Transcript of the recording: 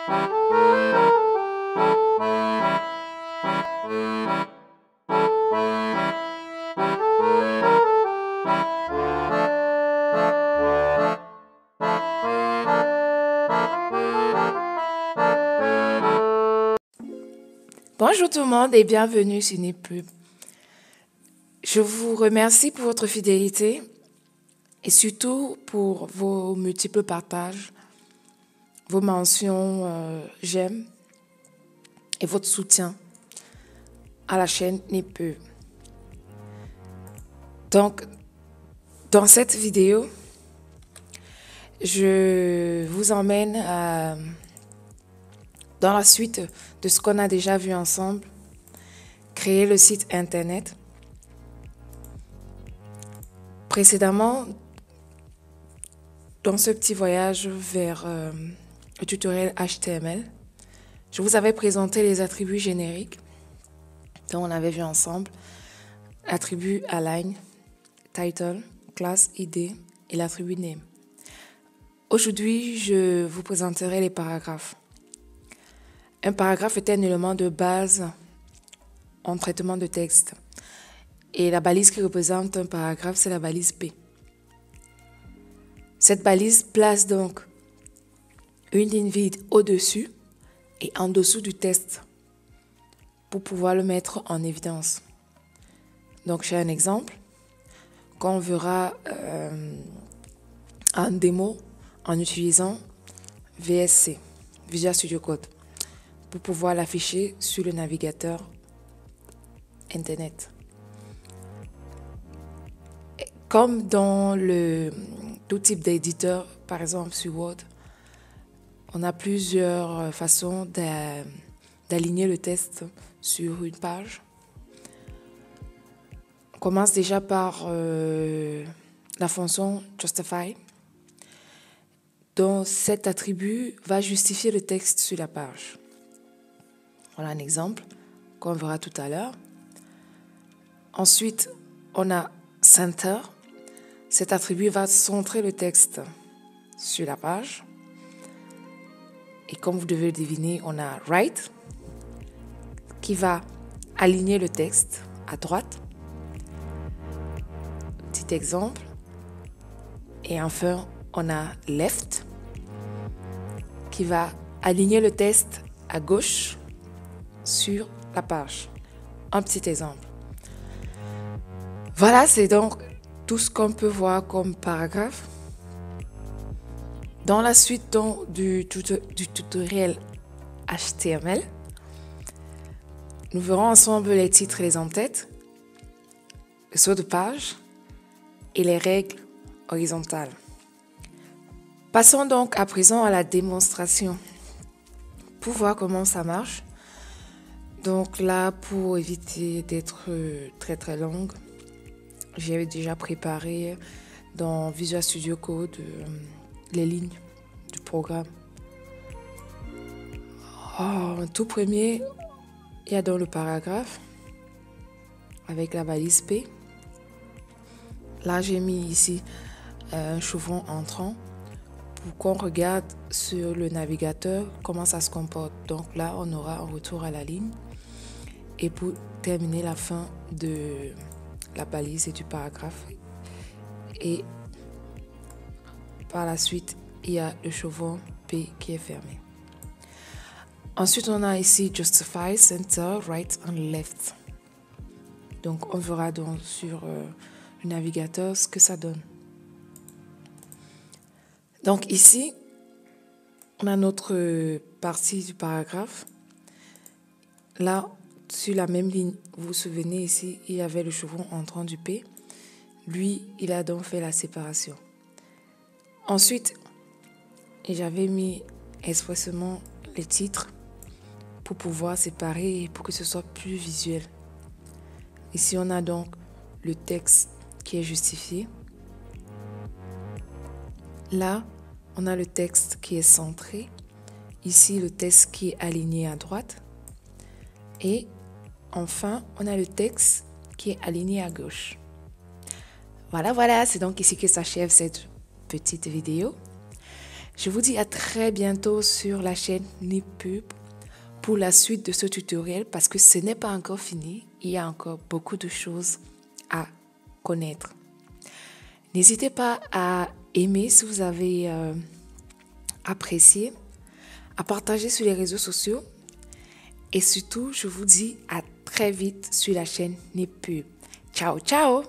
Bonjour tout le monde et bienvenue sur Nipub. Je vous remercie pour votre fidélité et surtout pour vos multiples partages, vos mentions j'aime et votre soutien à la chaîne Nipub. Donc, dans cette vidéo, je vous emmène dans la suite de ce qu'on a déjà vu ensemble, créer le site internet. Précédemment, dans ce petit voyage vers le tutoriel HTML, je vous avais présenté les attributs génériques dont on avait vu ensemble, l'attribut align, title, class, id et l'attribut name. Aujourd'hui, je vous présenterai les paragraphes. Un paragraphe est un élément de base en traitement de texte. Et la balise qui représente un paragraphe, c'est la balise P. Cette balise place donc une ligne vide au-dessus et en dessous du texte pour pouvoir le mettre en évidence. Donc, j'ai un exemple qu'on verra en démo en utilisant VSC, Visual Studio Code, pour pouvoir l'afficher sur le navigateur Internet. Comme dans tout type d'éditeur, par exemple sur Word, on a plusieurs façons d'aligner le texte sur une page. On commence déjà par la fonction Justify, dont cet attribut va justifier le texte sur la page. Voilà un exemple qu'on verra tout à l'heure. Ensuite, on a Center. Cet attribut va centrer le texte sur la page. Et comme vous devez le deviner, on a Right qui va aligner le texte à droite. Petit exemple. Et enfin, on a Left qui va aligner le texte à gauche sur la page. Un petit exemple. Voilà, c'est donc tout ce qu'on peut voir comme paragraphe. Dans la suite du tutoriel HTML, nous verrons ensemble les titres et les en-têtes, le saut de page et les règles horizontales. Passons donc à présent à la démonstration pour voir comment ça marche. Donc là, pour éviter d'être très longue, j'ai déjà préparé dans Visual Studio Code les lignes du programme. En tout premier, il y a dans le paragraphe avec la balise P. Là, j'ai mis ici un chevron entrant pour qu'on regarde sur le navigateur comment ça se comporte. Donc là, on aura un retour à la ligne. Et pour terminer la fin de la balise et du paragraphe. Et par la suite, il y a le chevron P qui est fermé. Ensuite, on a ici Justify, Center, Right and Left. Donc, on verra donc sur le navigateur ce que ça donne. Donc ici, on a notre partie du paragraphe. Là, sur la même ligne, vous vous souvenez ici, il y avait le chevron entrant du P. Lui, il a donc fait la séparation. Ensuite, j'avais mis expressément les titres pour pouvoir séparer et pour que ce soit plus visuel. Ici, on a donc le texte qui est justifié. Là, on a le texte qui est centré. Ici, le texte qui est aligné à droite. Et enfin, on a le texte qui est aligné à gauche. Voilà, c'est donc ici que s'achève cette petite vidéo. Je vous dis à très bientôt sur la chaîne NipPub pour la suite de ce tutoriel parce que ce n'est pas encore fini. Il y a encore beaucoup de choses à connaître. N'hésitez pas à aimer si vous avez apprécié, à partager sur les réseaux sociaux et surtout, je vous dis à très vite sur la chaîne NipPub. Ciao, ciao!